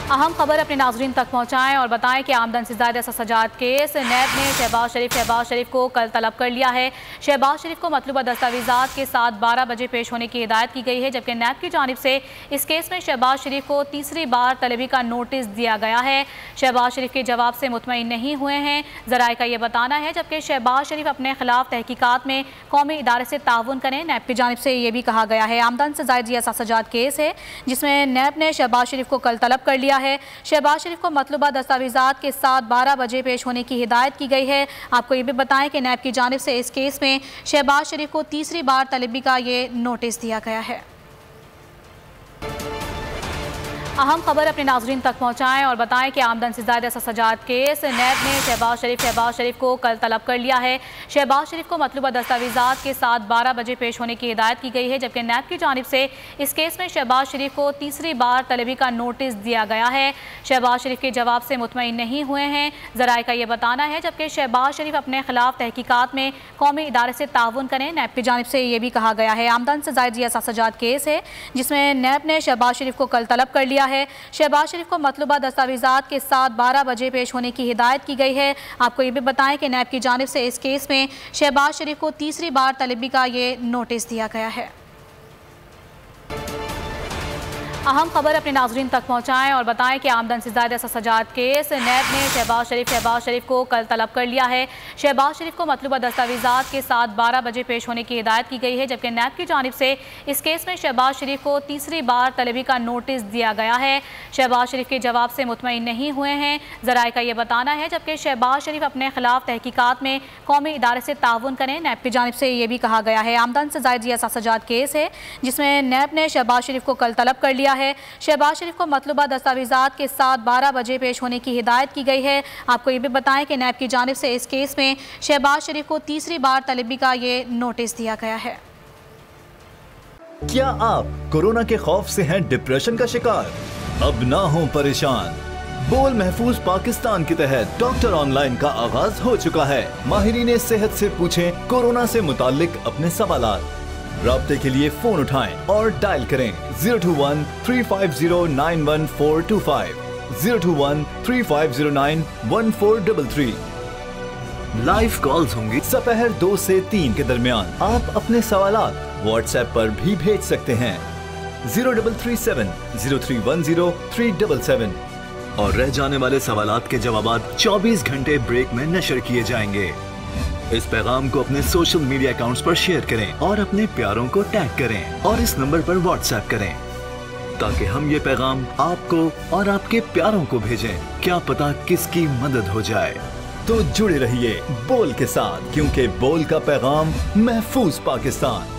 अहम खबर अपने नाजरीन तक पहुँचाएं और बताएं कि आमदन से ज़्यादा सजाद केस नैब ने शहबाज शरीफ को कल तलब कर लिया है। शहबाज शरीफ को मतलूबा दस्तावेज़ात के साथ 12 बजे पेश होने की हिदायत की गई है, जबकि नैब की जानिब से इस केस में शहबाज शरीफ को तीसरी बार तलबी का नोटिस दिया गया है। शहबाज शरीफ के जवाब से मुतमईन नहीं हुए हैं ज़राए का यह बताना है, जबकि शहबाज शरीफ अपने खिलाफ तहकीकात में कौमी इदारे से ताउन करें। नैब की जानिब से यह भी कहा गया है। आमदन से ज़ायद सजाद केस है जिसमें नैब ने शहबाज शरीफ को कल तलब कर लिया है। शहबाज शरीफ को मतलूबा दस्तावेज़ात के साथ 12 बजे पेश होने की हिदायत की गई है। आपको ये भी बताएं कि नैब की जानिब से इस केस में शहबाज शरीफ को तीसरी बार तलबी का ये नोटिस दिया गया है। अहम खबर अपने नाजरीन तक पहुँचाएं और बताएं कि आमदन से ज़्यादा सजाद केस नैब ने शहबाज शरीफ को कल तलब कर लिया है। शहबाज शरीफ को मतलूबा दस्तावेज़ात के साथ 12 बजे पेश होने की हिदायत की गई है, जबकि नैब की जानिब से इस केस में शहबाज शरीफ को तीसरी बार तलबी का नोटिस दिया गया है। शहबाज शरीफ के जवाब से मुतमईन नहीं हुए हैं ज़राए का यह बताना है, जबकि शहबाज शरीफ अपने खिलाफ तहकीकात में कौमी इदारे से ताउन करें। नैब की जानिब से यह भी कहा गया है। आमदन से ज़ायद सजाद केस है जिसमें नैब ने शहबाज शरीफ को कल तलब कर लिया है। शहबाज शरीफ को मतलूबा दस्तावेज़ात के साथ 12 बजे पेश होने की हिदायत की गई है। आपको ये भी बताएं कि नैब की जानिब से इस केस में शहबाज शरीफ को तीसरी बार तलबी का ये नोटिस दिया गया है। अहम खबर अपने नाजरीन तक पहुँचाएं और बताएं कि आमदन से ज़्यादा सजाद केस नैब ने शहबाज शरीफ को कल तलब कर लिया है। शहबाज शरीफ को मतलूबा दस्तावेज़ात के साथ 12 बजे पेश होने की हिदायत की गई है, जबकि नैब की जानिब से इस केस में शहबाज शरीफ को तीसरी बार तलबी का नोटिस दिया गया है। शहबाज शरीफ के जवाब से मुतमईन नहीं हुए हैं ज़राए का यह बताना है, जबकि शहबाज शरीफ अपने खिलाफ तहकीकात में कौमी इदारे से ताउन करें। नैब की जानिब से यह भी कहा गया है। आमदन से ज़ायद सजाद केस है जिसमें नैब ने शहबाज शरीफ को कल तलब कर लिया है। शहबाज शरीफ को मतलूबा दस्तावेज़ात के साथ 12 बजे पेश होने की हिदायत की गई है। आपको ये भी बताएं कि नैब की जानिब से इस केस में शहबाज शरीफ को तीसरी बार तलबी का ये नोटिस दिया गया है। क्या आप कोरोना के खौफ से हैं डिप्रेशन का शिकार? अब ना हो परेशान। बोल महफूज पाकिस्तान के तहत डॉक्टर ऑनलाइन का आगाज हो चुका है। माहिरीन सेहत से पूछें कोरोना से मुताल्लिक अपने सवालात। राब्ते के लिए फोन उठाएं और डायल करें 021-350-91425, 021-3509-1433। लाइव कॉल्स होंगी दोपहर 2 से 3 के दरमियान। आप अपने सवालात व्हाट्सएप पर भी भेज सकते हैं 0337-0310-377 और रह जाने वाले सवालात के जवाबात 24 घंटे ब्रेक में नशर किए जाएंगे। इस पैगाम को अपने सोशल मीडिया अकाउंट्स पर शेयर करें और अपने प्यारों को टैग करें और इस नंबर पर व्हाट्सएप करें ताकि हम ये पैगाम आपको और आपके प्यारों को भेजें। क्या पता किसकी मदद हो जाए। तो जुड़े रहिए बोल के साथ, क्योंकि बोल का पैगाम महफूज पाकिस्तान।